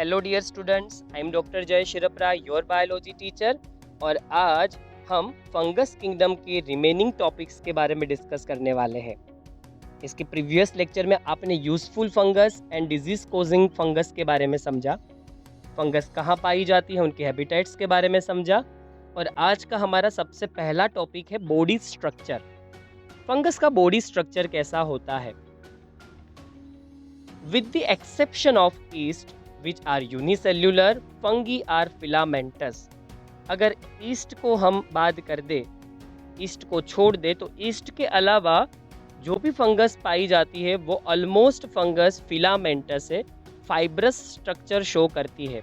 Hello dear students, I am doctor Jay Shirpara, your biology teacher. और आज हम फंगस किंगडम के रिमेनिंग टॉपिक्स के बारे में डिस्कस करने वाले हैं। इसके प्रीवियस लेक्चर में आपने useful fungus and disease causing fungus के बारे में समझा, फंगस कहाँ पाई जाती है, उनके हैबिटेट्स के बारे में समझा। और आज का हमारा सबसे पहला टॉपिक है बॉडी स्ट्रक्चर। फंगस का बॉडी स्ट्रक्चर कैसा होता है? With the exception of yeast, which are unicellular, fungi are filamentous. अगर ईस्ट को हम बात कर दे, ईस्ट को छोड़ दे, तो ईस्ट के अलावा जो भी फंगस पाई जाती है वो ऑलमोस्ट फंगस फिलामेंटस है, फाइब्रस स्ट्रक्चर शो करती है।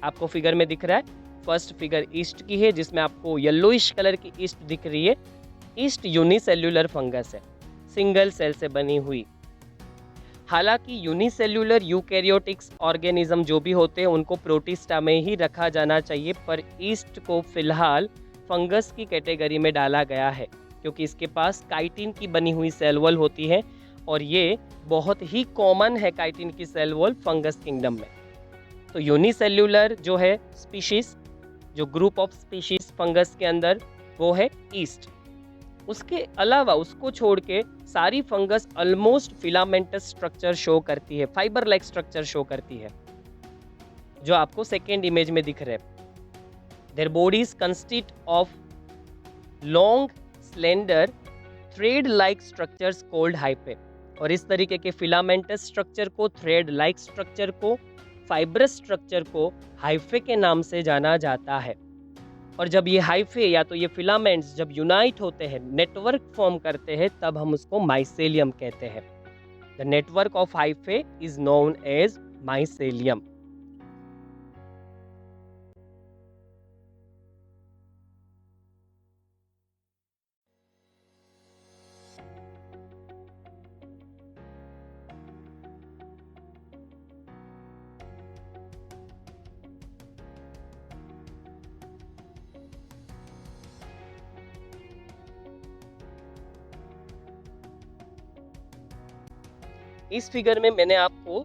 आपको फिगर में दिख रहा है, फर्स्ट फिगर ईस्ट की है जिसमें आपको येलोइश कलर की ईस्ट दिख रही है। ईस्ट यूनिसेल्युलर फंगस है, सिंगल सेल से बनी हुई। हालांकि यूनिसेल्युलर यूकैरियोटिक्स ऑर्गेनिज्म जो भी होते हैं उनको प्रोटिस्टा में ही रखा जाना चाहिए, पर ईस्ट को फिलहाल फंगस की कैटेगरी में डाला गया है क्योंकि इसके पास काइटिन की बनी हुई सेल वॉल होती है और ये बहुत ही कॉमन है काइटिन की सेल वॉल फंगस किंगडम में। तो यूनिसेल्युलर जो है स्पीशीज, जो ग्रुप ऑफ स्पीशीज फंगस के अंदर, वो है ईस्ट। उसके अलावा उसको छोड़ के सारी fungus almost filamentous structure show करती है, फाइबर लाइक स्ट्रक्चर शो करती है, जो आपको सेकेंड इमेज में दिख रहे हैं। Their bodies consist of long slender thread like structures called hyphae. और इस तरीके के फिलामेंटस स्ट्रक्चर को, थ्रेड लाइक स्ट्रक्चर को, फाइब्रस स्ट्रक्चर को हाइफे के नाम से जाना जाता है। और जब ये हाइफे या तो ये फिलामेंट्स जब यूनाइट होते हैं, नेटवर्क फॉर्म करते हैं, तब हम उसको माइसेलियम कहते हैं। The network of hyphae is known as mycelium. इस फिगर में मैंने आपको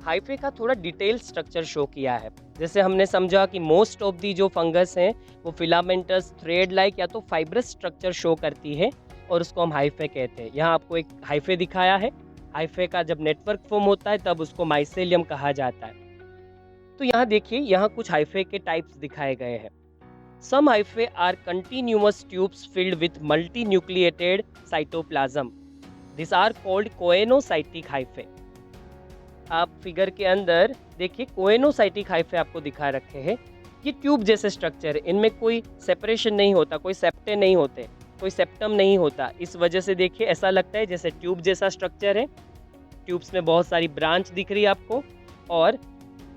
हाइफे का थोड़ा डिटेल स्ट्रक्चर शो किया है। जैसे हमने समझा कि मोस्ट ऑफ दी जो फंगस हैं वो फिलामेंटस, थ्रेड लाइक या तो फाइब्रस स्ट्रक्चर शो करती है और उसको हम हाइफे कहते हैं। यहाँ आपको एक हाइफे दिखाया है। हाइफे का जब नेटवर्क फॉर्म होता है तब उसको माइसेलियम कहा जाता है। तो यहाँ देखिए, यहाँ कुछ हाइफे के टाइप्स दिखाए गए हैं। Some hyphae are continuous tubes filled with multi nucleated cytoplasm. This are called coenocytic hyphae. आप फिगर के अंदर देखिए, कोएनोसाइटिक हाइफे आपको दिखा रखे हैं। ये ट्यूब जैसे स्ट्रक्चर है, इनमें कोई सेपरेशन नहीं होता, कोई सेप्टे नहीं होते, कोई सेप्टम नहीं होता। इस वजह से देखिए ऐसा लगता है जैसे ट्यूब जैसा स्ट्रक्चर है। ट्यूब्स में बहुत सारी ब्रांच दिख रही है आपको, और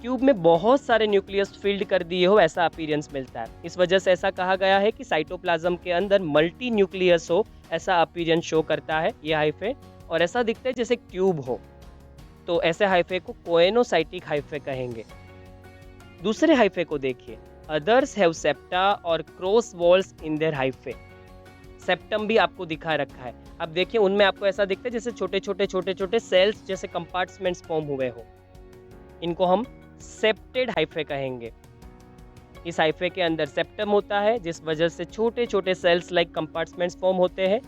ट्यूब में बहुत सारे न्यूक्लियस फील्ड कर दिए हो, ऐसा अपीयरेंस मिलता है। इस वजह से ऐसा कहा गया है कि साइटोप्लाज्म के अंदर मल्टी न्यूक्लियस हो, ऐसा अपीयरेंस शो करता है ये हाइफे, और ऐसा दिखता है जैसे ट्यूब हो। तो ऐसे हाइफे को कोएनोसाइटिक हाइफे कहेंगे। दूसरे हाइफे को देखिए, अदर्स हैव सेप्टा और cross walls in their hyphae. Septum भी आपको दिखा रखा है। अब देखिए उनमें आपको ऐसा दिखता है जैसे छोटे छोटे सेल्स जैसे कंपार्टमेंट्स फॉर्म हुए हो। इनको हम सेप्टेड हाइफे कहेंगे। इस हाइफे के अंदर सेप्टम होता है, जिस वजह से छोटे छोटे सेल्स लाइक कंपार्टमेंट्स फॉर्म होते हैं,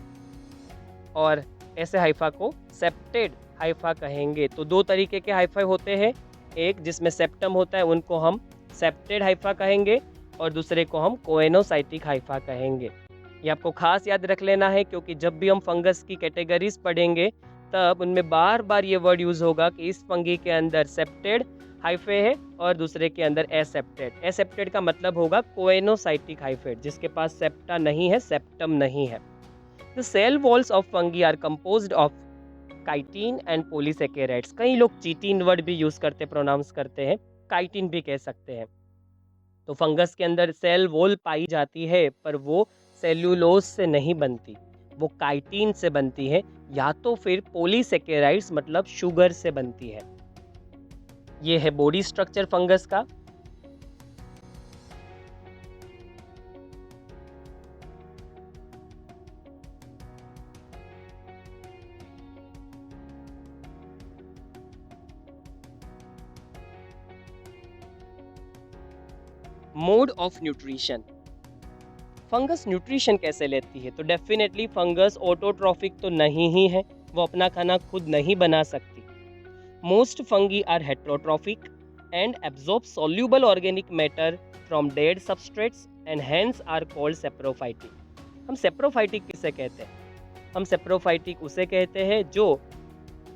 और ऐसे हाइफा को सेप्टेड हाइफा कहेंगे। तो दो तरीके के हाइफा होते हैं, एक जिसमें सेप्टम होता है उनको हम सेप्टेड हाइफा कहेंगे, और दूसरे को हम कोएनोसाइटिक हाइफा कहेंगे। ये आपको खास याद रख लेना है, क्योंकि जब भी हम फंगस की कैटेगरीज पढ़ेंगे तब उनमें बार बार ये वर्ड यूज होगा कि इस फंगी के अंदर सेप्टेड हाइफे है और दूसरे के अंदर एसेप्टेड। एसेप्टेड का मतलब होगा कोएनोसाइटिक हाइफे, जिसके पास सेप्टा नहीं है, सेप्टम नहीं है। The cell walls of fungi are composed of chitin and polysaccharides. कई लोग चीटिन वर्ड भी यूज करते, प्रोनाउंस करते हैं, काइटिन भी कह सकते हैं। तो फंगस के अंदर सेल वॉल पाई जाती है, पर वो सेल्यूलोज से नहीं बनती, वो काइटिन से बनती है, या तो फिर पॉलीसेकेराइड्स मतलब शुगर से बनती है। ये है बॉडी स्ट्रक्चर फंगस का। Mode of nutrition. Fungus nutrition कैसे लेती है? तो डेफिनेटली फंगस ऑटोट्रॉफिक तो नहीं ही है, वो अपना खाना खुद नहीं बना सकती। Most fungi are heterotrophic and absorb soluble organic matter from dead substrates and hence are called saprophytic. हम सेप्रोफाइटिक किसे कहते हैं? हम सेप्रोफाइटिक उसे कहते हैं जो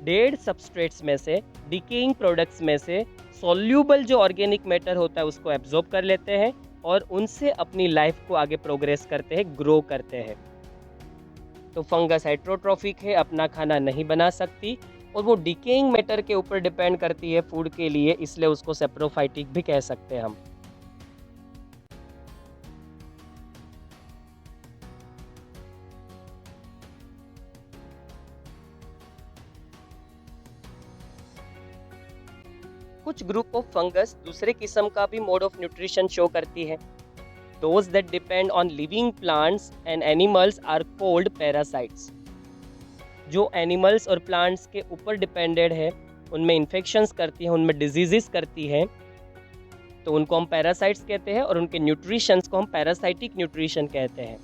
डेड सबस्ट्रेट्स में से, डिकेइंग प्रोडक्ट्स में से सॉल्यूबल जो ऑर्गेनिक मैटर होता है उसको एब्जॉर्ब कर लेते हैं और उनसे अपनी लाइफ को आगे प्रोग्रेस करते हैं, ग्रो करते हैं। तो फंगस हेट्रोट्रॉफिक है, अपना खाना नहीं बना सकती और वो डिकेइंग मैटर के ऊपर डिपेंड करती है फूड के लिए, इसलिए उसको सेप्रोफाइटिक भी कह सकते हैं हम। कुछ ग्रुप ऑफ फंगस दूसरे किस्म का भी मोड ऑफ न्यूट्रिशन शो करती है। Those that depend on living plants and animals are called parasites। जो एनिमल्स और प्लांट्स के ऊपर डिपेंडेड है, उनमें इन्फेक्शंस करती हैं, उनमें डिजीजेस करती हैं, तो उनको हम पैरासाइट्स कहते हैं और उनके न्यूट्रिशंस को हम पैरासाइटिक न्यूट्रिशन कहते हैं।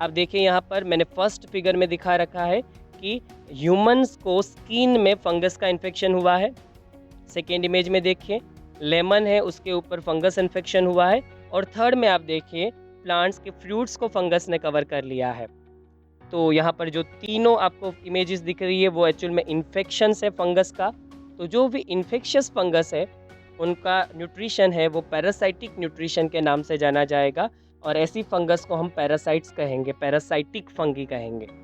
अब देखिए यहाँ पर मैंने फर्स्ट फिगर में दिखा रखा है कि ह्यूमंस को स्किन में फंगस का इन्फेक्शन हुआ है। सेकेंड इमेज में देखिए लेमन है, उसके ऊपर फंगस इन्फेक्शन हुआ है। और थर्ड में आप देखिए प्लांट्स के फ्रूट्स को फंगस ने कवर कर लिया है। तो यहाँ पर जो तीनों आपको इमेजेस दिख रही है वो एक्चुअल में इन्फेक्शंस है फंगस का। तो जो भी इन्फेक्शियस फंगस है उनका न्यूट्रिशन है वो पैरासाइटिक न्यूट्रिशन के नाम से जाना जाएगा और ऐसी फंगस को हम पैरासाइट्स कहेंगे, पैरासाइटिक फंगी कहेंगे।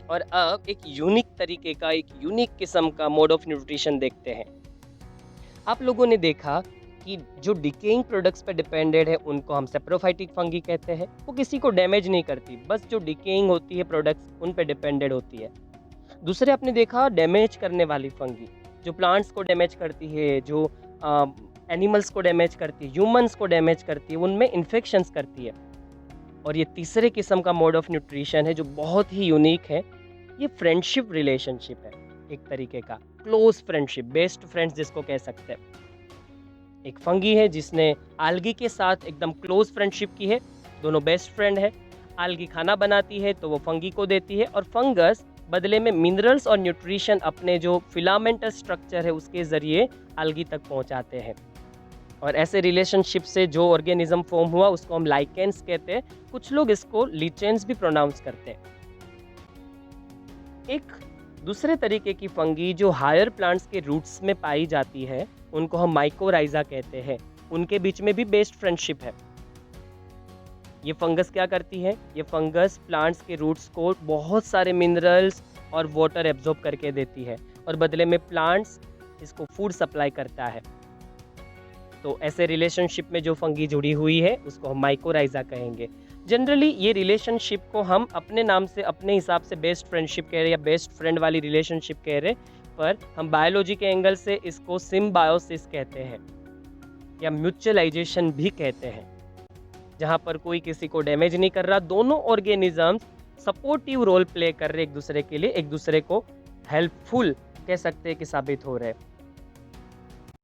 और अब एक यूनिक तरीके का, एक यूनिक किस्म का मोड ऑफ न्यूट्रिशन देखते हैं। आप लोगों ने देखा कि जो डिकेइंग प्रोडक्ट्स पे डिपेंडेड है उनको हम सेप्रोफाइटिक फंगी कहते हैं। वो किसी को डैमेज नहीं करती, बस जो डिकेइंग होती है प्रोडक्ट्स उन पे डिपेंडेड होती है। दूसरे आपने देखा डैमेज करने वाली फंगी, जो प्लांट्स को डैमेज करती है, जो एनिमल्स को डैमेज करती है, ह्यूमंस को डैमेज करती है, उनमें इन्फेक्शंस करती है। और ये तीसरे किस्म का मोड ऑफ न्यूट्रिशन है जो बहुत ही यूनिक है। ये फ्रेंडशिप रिलेशनशिप है, एक तरीके का क्लोज फ्रेंडशिप, बेस्ट फ्रेंड्स जिसको कह सकते हैं। एक फंगी है जिसने आल्गी के साथ एकदम क्लोज फ्रेंडशिप की है, दोनों बेस्ट फ्रेंड है। आल्गी खाना बनाती है तो वो फंगी को देती है और फंगस बदले में मिनरल्स और न्यूट्रिशन अपने जो फिलामेंटस स्ट्रक्चर है उसके ज़रिए आल्गी तक पहुंचाते हैं। और ऐसे रिलेशनशिप से जो ऑर्गेनिज्म फॉर्म हुआ उसको हम लाइकेंस कहते हैं, कुछ लोग इसको लीचेंस भी प्रोनाउंस करते हैं। एक दूसरे तरीके की फंगी जो हायर प्लांट्स के रूट्स में पाई जाती है उनको हम माइकोराइजा कहते हैं, उनके बीच में भी बेस्ट फ्रेंडशिप है। ये फंगस क्या करती है? ये फंगस प्लांट्स के रूट्स को बहुत सारे मिनरल्स और वाटर एब्जॉर्ब करके देती है और बदले में प्लांट्स इसको फूड सप्लाई करता है। तो ऐसे रिलेशनशिप में जो फंगी जुड़ी हुई है उसको हम माइकोराइजा कहेंगे। जनरली ये रिलेशनशिप को हम अपने नाम से, अपने हिसाब से बेस्ट फ्रेंडशिप कह रहे हैं या बेस्ट फ्रेंड वाली रिलेशनशिप कह रहे हैं, पर हम बायोलॉजी के एंगल से इसको सिम्बायोसिस कहते हैं या म्यूचुअलाइजेशन भी कहते हैं, जहाँ पर कोई किसी को डैमेज नहीं कर रहा, दोनों ऑर्गेनिजम्स सपोर्टिव रोल प्ले कर रहे एक दूसरे के लिए, एक दूसरे को हेल्पफुल कह सकते हैं कि साबित हो रहे हैं।